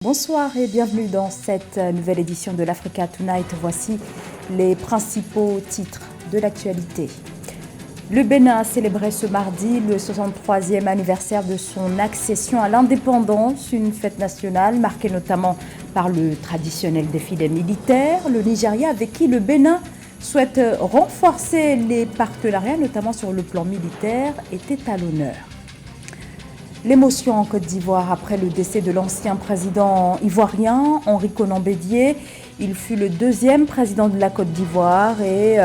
Bonsoir et bienvenue dans cette nouvelle édition de l'Africa Tonight. Voici les principaux titres de l'actualité. Le Bénin a célébré ce mardi le 63e anniversaire de son accession à l'indépendance, une fête nationale marquée notamment par le traditionnel défilé militaire. Le Nigeria, avec qui le Bénin souhaite renforcer les partenariats, notamment sur le plan militaire, était à l'honneur. L'émotion en Côte d'Ivoire après le décès de l'ancien président ivoirien, Henri Konan Bédié. Il fut le deuxième président de la Côte d'Ivoire et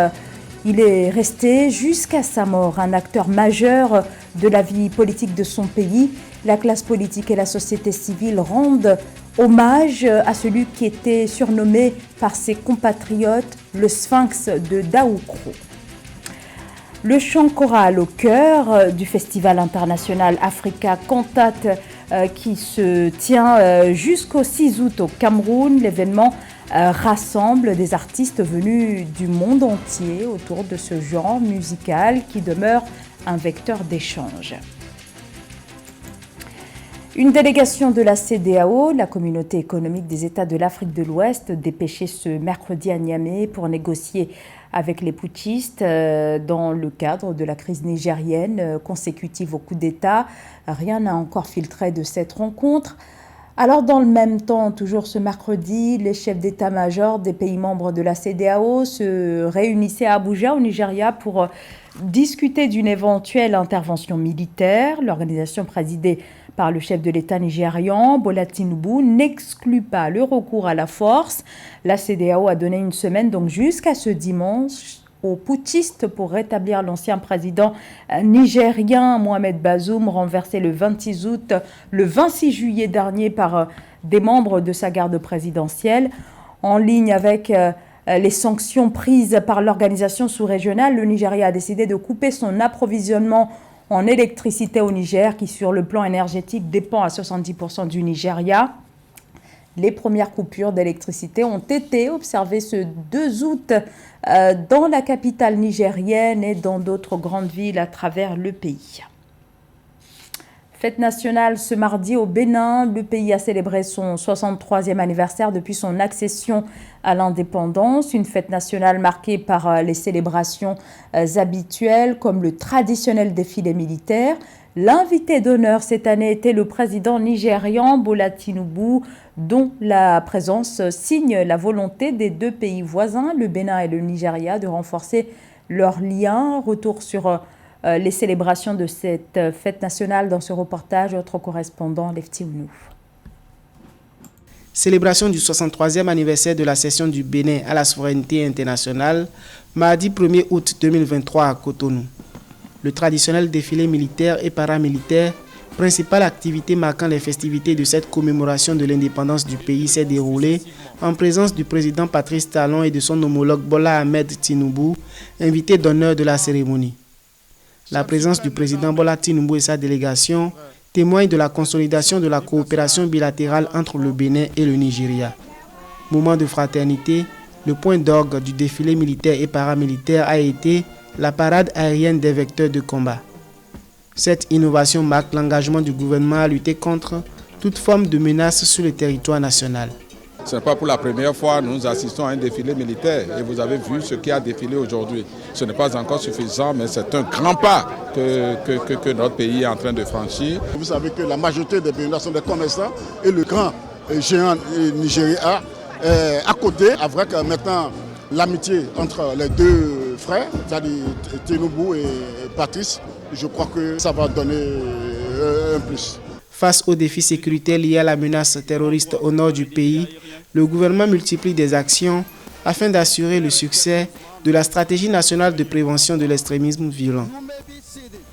il est resté jusqu'à sa mort un acteur majeur de la vie politique de son pays. La classe politique et la société civile rendent hommage à celui qui était surnommé par ses compatriotes le Sphinx de Daoukro. Le chant choral au cœur du Festival international Africa Cantate qui se tient jusqu'au 6 août au Cameroun. L'événement rassemble des artistes venus du monde entier autour de ce genre musical qui demeure un vecteur d'échange. Une délégation de la CEDEAO, la communauté économique des États de l'Afrique de l'Ouest, dépêchée ce mercredi à Niamey pour négocier avec les putschistes dans le cadre de la crise nigérienne consécutive au coup d'État. Rien n'a encore filtré de cette rencontre. Alors dans le même temps, toujours ce mercredi, les chefs d'état-major des pays membres de la CEDEAO se réunissaient à Abuja, au Nigeria, pour discuter d'une éventuelle intervention militaire. L'organisation présidée par le chef de l'État nigérian, Bola Tinubu, n'exclut pas le recours à la force. La CEDEAO a donné une semaine, donc jusqu'à ce dimanche, aux putschistes pour rétablir l'ancien président nigérien Mohamed Bazoum, renversé le 26 juillet dernier par des membres de sa garde présidentielle. En ligne avec les sanctions prises par l'organisation sous-régionale, le Nigeria a décidé de couper son approvisionnement en électricité au Niger, qui sur le plan énergétique dépend à 70% du Nigeria. Les premières coupures d'électricité ont été observées ce 2 août dans la capitale nigérienne et dans d'autres grandes villes à travers le pays. Fête nationale ce mardi au Bénin. Le pays a célébré son 63e anniversaire depuis son accession à l'indépendance. Une fête nationale marquée par les célébrations habituelles comme le traditionnel défilé militaire. L'invité d'honneur cette année était le président nigérian Bola Tinubu, dont la présence signe la volonté des deux pays voisins, le Bénin et le Nigeria, de renforcer leurs liens. Retour sur les célébrations de cette fête nationale dans ce reportage, notre correspondant Lefty Ounou. Célébration du 63e anniversaire de la cession du Bénin à la souveraineté internationale, mardi 1er août 2023 à Cotonou. Le traditionnel défilé militaire et paramilitaire, principale activité marquant les festivités de cette commémoration de l'indépendance du pays, s'est déroulé en présence du président Patrice Talon et de son homologue Bola Ahmed Tinubu, invité d'honneur de la cérémonie. La présence du président Bola Tinubu et sa délégation témoigne de la consolidation de la coopération bilatérale entre le Bénin et le Nigeria. Moment de fraternité, le point d'orgue du défilé militaire et paramilitaire a été la parade aérienne des vecteurs de combat. Cette innovation marque l'engagement du gouvernement à lutter contre toute forme de menace sur le territoire national. Ce n'est pas pour la première fois que nous assistons à un défilé militaire et vous avez vu ce qui a défilé aujourd'hui. Ce n'est pas encore suffisant, mais c'est un grand pas que notre pays est en train de franchir. Vous savez que la majorité des Béninois sont des commerçants et le grand géant Nigeria est à côté, avec maintenant l'amitié entre les deux frères, c'est-à-dire Tinubu et Patrice. Je crois que ça va donner un plus. Face aux défis sécuritaires liés à la menace terroriste au nord du pays, le gouvernement multiplie des actions afin d'assurer le succès de la stratégie nationale de prévention de l'extrémisme violent.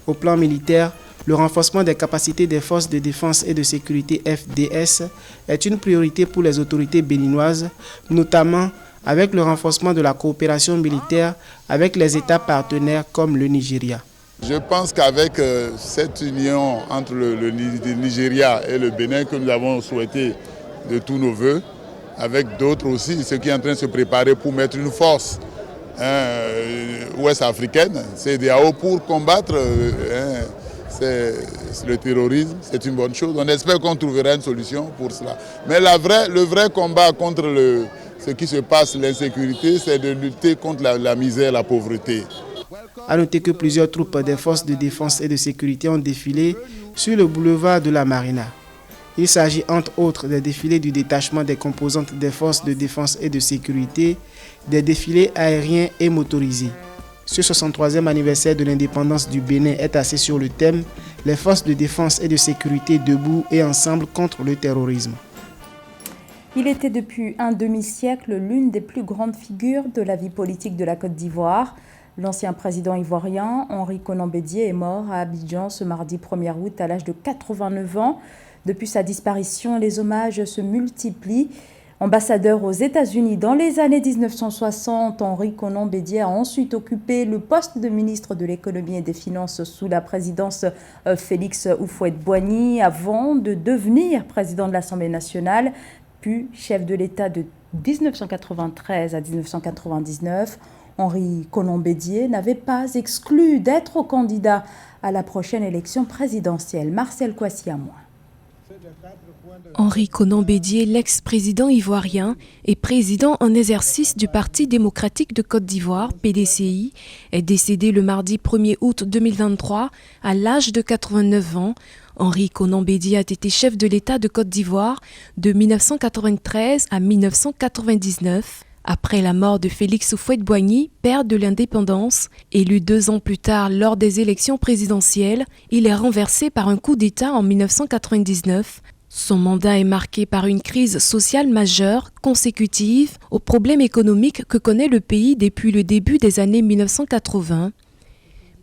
Au plan militaire, le renforcement des capacités des forces de défense et de sécurité FDS est une priorité pour les autorités béninoises, notamment avec le renforcement de la coopération militaire avec les États partenaires comme le Nigeria. Je pense qu'avec cette union entre le Nigeria et le Bénin que nous avons souhaité de tous nos voeux, avec d'autres aussi, ceux qui sont en train de se préparer pour mettre une force ouest-africaine, CEDEAO, pour combattre c'est le terrorisme, c'est une bonne chose. On espère qu'on trouvera une solution pour cela. Mais le vrai combat contre ce qui se passe, l'insécurité, c'est de lutter contre la misère, la pauvreté. A noter que plusieurs troupes des forces de défense et de sécurité ont défilé sur le boulevard de la Marina. Il s'agit entre autres des défilés du détachement des composantes des forces de défense et de sécurité, des défilés aériens et motorisés. Ce 63e anniversaire de l'indépendance du Bénin est assis sur le thème « Les forces de défense et de sécurité debout et ensemble contre le terrorisme ». Il était depuis un demi-siècle l'une des plus grandes figures de la vie politique de la Côte d'Ivoire. L'ancien président ivoirien, Henri Konan Bédié, est mort à Abidjan ce mardi 1er août à l'âge de 89 ans. Depuis sa disparition, les hommages se multiplient. Ambassadeur aux États-Unis dans les années 1960, Henri Konan Bédié a ensuite occupé le poste de ministre de l'économie et des finances sous la présidence Félix Houphouët-Boigny avant de devenir président de l'Assemblée nationale, puis chef de l'État de 1993 à 1999. Henri Konan Bédié n'avait pas exclu d'être candidat à la prochaine élection présidentielle. Marcel Kouassi-Amoin. Henri Konan Bédié, l'ex-président ivoirien et président en exercice du Parti démocratique de Côte d'Ivoire, PDCI, est décédé le mardi 1er août 2023 à l'âge de 89 ans. Henri Konan Bédié a été chef de l'État de Côte d'Ivoire de 1993 à 1999. Après la mort de Félix Houphouët-Boigny, père de l'indépendance, élu 2 ans plus tard lors des élections présidentielles, il est renversé par un coup d'État en 1999. Son mandat est marqué par une crise sociale majeure consécutive aux problèmes économiques que connaît le pays depuis le début des années 1980.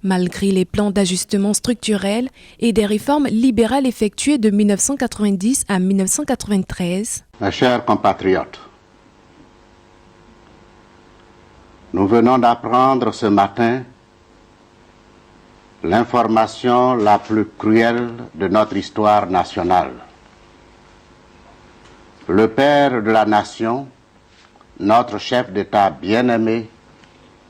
Malgré les plans d'ajustement structurel et des réformes libérales effectuées de 1990 à 1993. Mes chers compatriotes, nous venons d'apprendre ce matin l'information la plus cruelle de notre histoire nationale. Le père de la nation, notre chef d'État bien-aimé,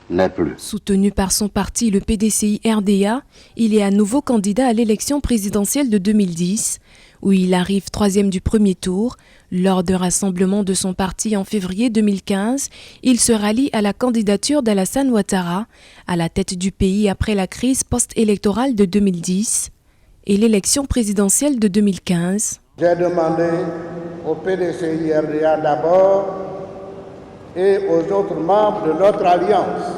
n'est plus. Soutenu par son parti, le PDCI-RDA, il est à nouveau candidat à l'élection présidentielle de 2010, où il arrive 3e du premier tour. Lors d'un rassemblement de son parti en février 2015, il se rallie à la candidature d'Alassane Ouattara, à la tête du pays après la crise post-électorale de 2010 et l'élection présidentielle de 2015. J'ai demandé au PDCI-RDA d'abord et aux autres membres de notre alliance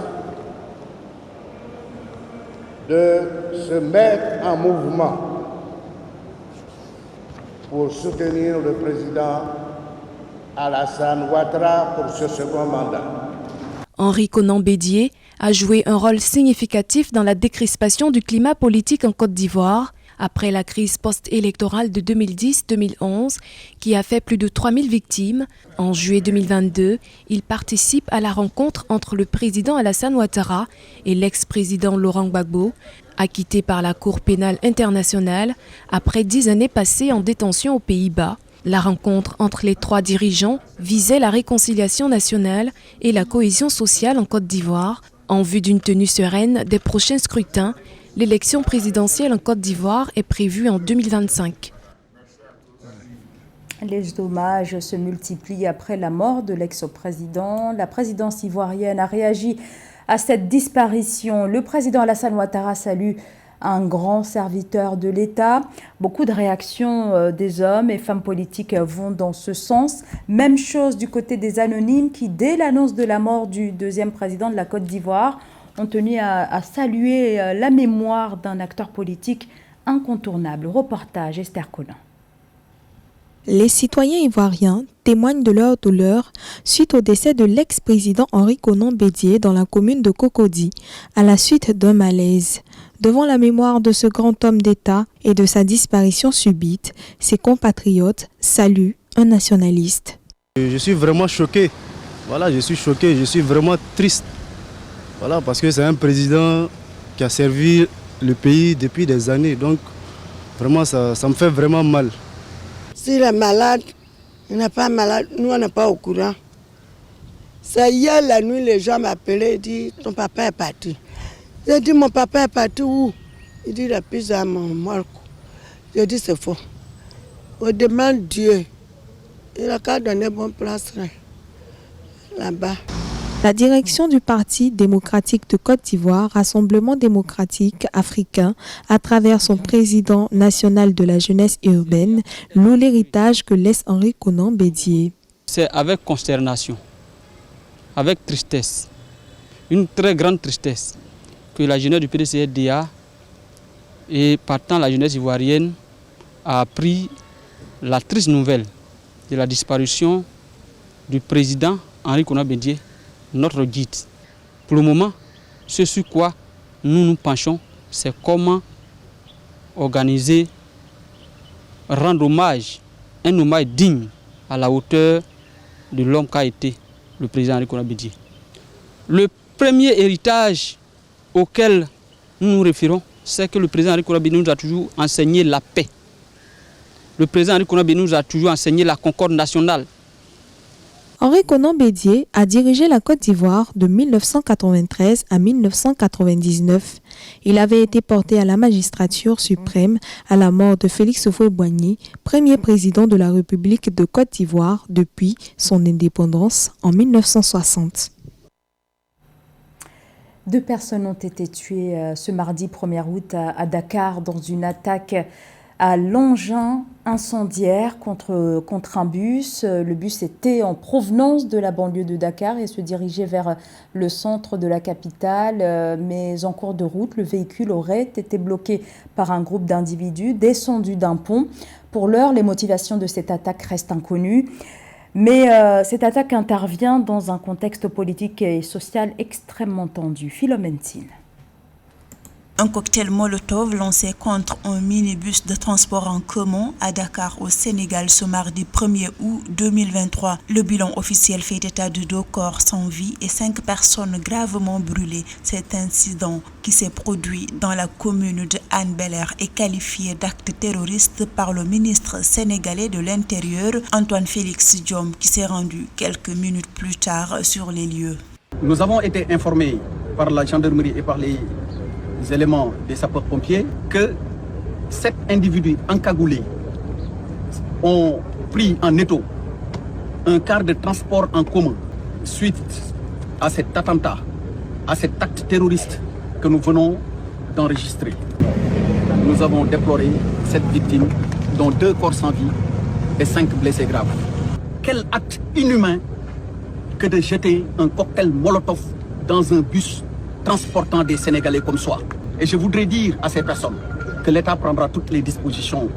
de se mettre en mouvement pour soutenir le président Alassane Ouattara pour ce second mandat. Henri Konan Bédié a joué un rôle significatif dans la décrispation du climat politique en Côte d'Ivoire après la crise post-électorale de 2010-2011 qui a fait plus de 3000 victimes. En juillet 2022, il participe à la rencontre entre le président Alassane Ouattara et l'ex-président Laurent Gbagbo, acquitté par la Cour pénale internationale après 10 années passées en détention aux Pays-Bas. La rencontre entre les 3 dirigeants visait la réconciliation nationale et la cohésion sociale en Côte d'Ivoire en vue d'une tenue sereine des prochains scrutins. L'élection présidentielle en Côte d'Ivoire est prévue en 2025. Les hommages se multiplient après la mort de l'ex-président. La présidence ivoirienne a réagi à cette disparition. Le président Alassane Ouattara salue un grand serviteur de l'État. Beaucoup de réactions des hommes et femmes politiques vont dans ce sens. Même chose du côté des anonymes qui, dès l'annonce de la mort du 2e président de la Côte d'Ivoire, ont tenu à saluer la mémoire d'un acteur politique incontournable. Reportage Esther Collin. Les citoyens ivoiriens témoignent de leur douleur suite au décès de l'ex-président Henri Konan Bédié dans la commune de Cocody, à la suite d'un malaise. Devant la mémoire de ce grand homme d'État et de sa disparition subite, ses compatriotes saluent un nationaliste. Je suis vraiment choqué. Voilà, je suis choqué, je suis vraiment triste. Voilà, parce que c'est un président qui a servi le pays depuis des années. Donc, vraiment, ça me fait vraiment mal. S'il est malade, il n'est pas malade, nous on n'est pas au courant. C'est hier la nuit, les gens m'appelaient et disent ton papa est parti. J'ai dit mon papa est parti où? Il dit la pizza à mon Marco. Je dis c'est faux. On demande Dieu. Il a qu'à donner bonne place là-bas. La direction du Parti démocratique de Côte d'Ivoire, Rassemblement démocratique africain, à travers son président national de la jeunesse urbaine, loue l'héritage que laisse Henri Konan Bédié. C'est avec consternation, avec tristesse, une très grande tristesse, que la jeunesse du PDCDA et partant la jeunesse ivoirienne a appris la triste nouvelle de la disparition du président Henri Konan Bédié, notre guide. Pour le moment, ce sur quoi nous nous penchons, c'est comment organiser, rendre hommage, un hommage digne à la hauteur de l'homme qu'a été le président Henri Konan Bédié. Le premier héritage auquel nous nous référons, c'est que le président Henri Konan Bédié nous a toujours enseigné la paix. Le président Henri Konan Bédié nous a toujours enseigné la concorde nationale. Henri Konan Bédié a dirigé la Côte d'Ivoire de 1993 à 1999. Il avait été porté à la magistrature suprême à la mort de Félix Houphouët-Boigny, premier président de la République de Côte d'Ivoire depuis son indépendance en 1960. 2 personnes ont été tuées ce mardi 1er août à Dakar dans une attaque à l'engin incendiaire contre un bus. Le bus était en provenance de la banlieue de Dakar et se dirigeait vers le centre de la capitale. Mais en cours de route, le véhicule aurait été bloqué par un groupe d'individus descendus d'un pont. Pour l'heure, les motivations de cette attaque restent inconnues. Mais cette attaque intervient dans un contexte politique et social extrêmement tendu. Philomène Tine. Un cocktail Molotov lancé contre un minibus de transport en commun à Dakar au Sénégal ce mardi 1er août 2023. Le bilan officiel fait état de 2 corps sans vie et 5 personnes gravement brûlées. Cet incident qui s'est produit dans la commune de Hann-Bel-Air est qualifié d'acte terroriste par le ministre sénégalais de l'Intérieur, Antoine Félix Diome, qui s'est rendu quelques minutes plus tard sur les lieux. Nous avons été informés par la gendarmerie et par les éléments des sapeurs-pompiers que 7 individus encagoulés ont pris en étau un car de transport en commun suite à cet attentat, à cet acte terroriste que nous venons d'enregistrer. Nous avons déploré 7 victimes, dont 2 corps sans vie et 5 blessés graves. Quel acte inhumain que de jeter un cocktail Molotov dans un bus transportant des Sénégalais comme soi. Et je voudrais dire à ces personnes que l'État prendra toutes les dispositions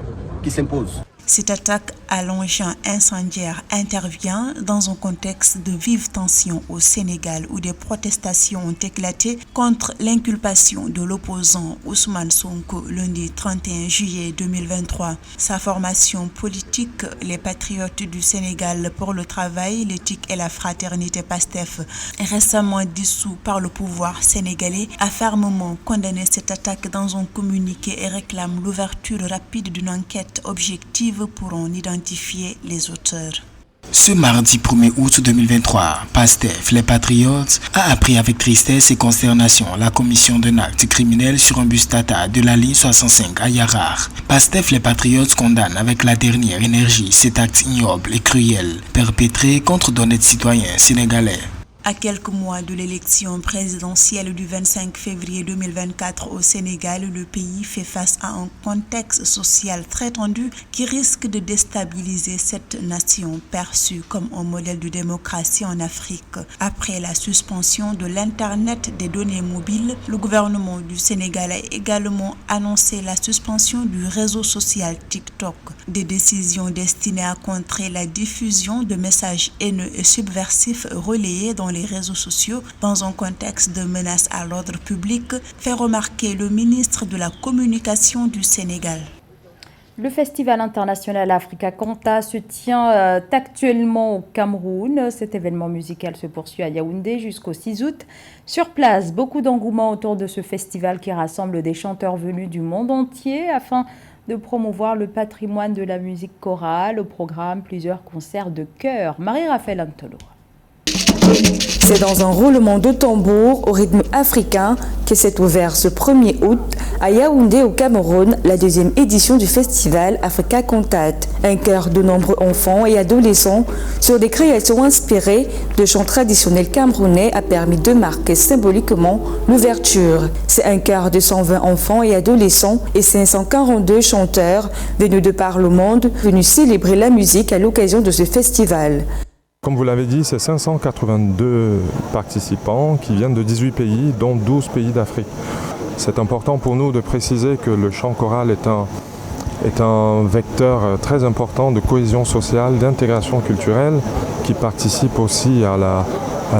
qui s'imposent. Cette attaque à l'engin incendiaire intervient dans un contexte de vive tension au Sénégal où des protestations ont éclaté contre l'inculpation de l'opposant Ousmane Sonko lundi 31 juillet 2023. Sa formation politique, les Patriotes du Sénégal pour le travail, l'éthique et la fraternité PASTEF, récemment dissous par le pouvoir sénégalais, a fermement condamné cette attaque dans un communiqué et réclame l'ouverture rapide d'une enquête objective pour en identifier les auteurs. Ce mardi 1er août 2023, PASTEF, les Patriotes, a appris avec tristesse et consternation la commission d'un acte criminel sur un bus Tata de la ligne 65 à Yarar. PASTEF, les Patriotes condamnent avec la dernière énergie cet acte ignoble et cruel perpétré contre d'honnêtes citoyens sénégalais. À quelques mois de l'élection présidentielle du 25 février 2024 au Sénégal, le pays fait face à un contexte social très tendu qui risque de déstabiliser cette nation perçue comme un modèle de démocratie en Afrique. Après la suspension de l'Internet des données mobiles, le gouvernement du Sénégal a également annoncé la suspension du réseau social TikTok. Des décisions destinées à contrer la diffusion de messages haineux et subversifs relayés dans les réseaux sociaux dans un contexte de menace à l'ordre public, fait remarquer le ministre de la Communication du Sénégal. Le Festival international Africa Canta se tient actuellement au Cameroun. Cet événement musical se poursuit à Yaoundé jusqu'au 6 août. Sur place, beaucoup d'engouement autour de ce festival qui rassemble des chanteurs venus du monde entier afin de promouvoir le patrimoine de la musique chorale. Au programme, plusieurs concerts de chœur. Marie-Raphaël Antolo. C'est dans un roulement de tambour au rythme africain que s'est ouvert ce 1er août à Yaoundé au Cameroun la 2e édition du festival Africa Contact. Un chœur de nombreux enfants et adolescents sur des créations inspirées de chants traditionnels camerounais a permis de marquer symboliquement l'ouverture. C'est un chœur de 120 enfants et adolescents et 542 chanteurs venus de par le monde venus célébrer la musique à l'occasion de ce festival. Comme vous l'avez dit, c'est 582 participants qui viennent de 18 pays, dont 12 pays d'Afrique. C'est important pour nous de préciser que le chant choral est un vecteur très important de cohésion sociale, d'intégration culturelle, qui participe aussi à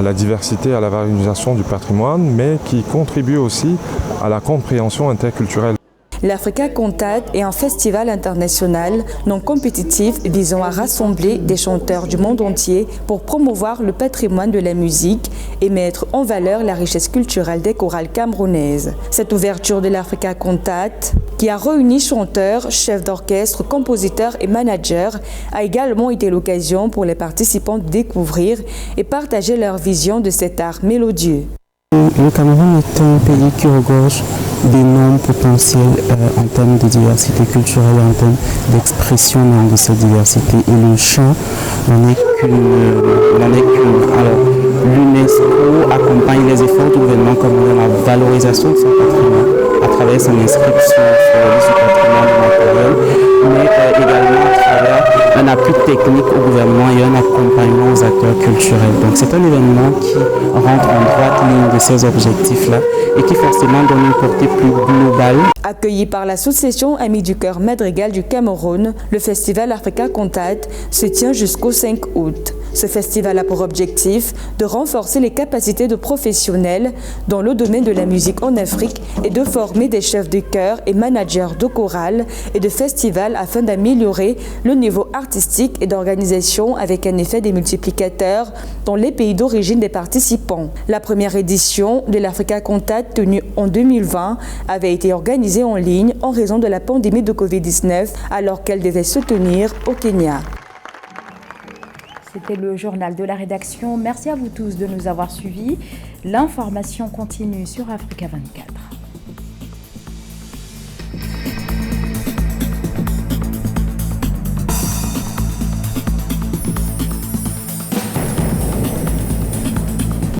la diversité, à la valorisation du patrimoine, mais qui contribue aussi à la compréhension interculturelle. L'Africa Contact est un festival international non compétitif visant à rassembler des chanteurs du monde entier pour promouvoir le patrimoine de la musique et mettre en valeur la richesse culturelle des chorales camerounaises. Cette ouverture de l'Africa Contact, qui a réuni chanteurs, chefs d'orchestre, compositeurs et managers, a également été l'occasion pour les participants de découvrir et partager leur vision de cet art mélodieux. Le Cameroun est un pays qui regorge d'énormes potentiels en termes de diversité culturelle et en termes d'expression de cette diversité. Et le chant n'en est qu'une. Alors, l'UNESCO accompagne les efforts du gouvernement camerounais dans la valorisation de son patrimoine à travers son inscription sur la liste du patrimoine matériel, mais également à travers un appui technique au gouvernement et un accompagnement aux acteurs culturels. Donc c'est un événement qui rentre en droite ligne de ces objectifs-là et qui forcément donne une portée plus globale. Accueilli par l'association Amis du Cœur Madrigal du Cameroun, le festival Africa Contact se tient jusqu'au 5 août. Ce festival a pour objectif de renforcer les capacités de professionnels dans le domaine de la musique en Afrique et de former des chefs de chœur et managers de chorales et de festivals afin d'améliorer le niveau artistique et d'organisation avec un effet démultiplicateur dans les pays d'origine des participants. La première édition de l'Africa Contact tenue en 2020 avait été organisée en ligne en raison de la pandémie de Covid-19 alors qu'elle devait se tenir au Kenya. C'était le journal de la rédaction. Merci à vous tous de nous avoir suivis. L'information continue sur Africa 24.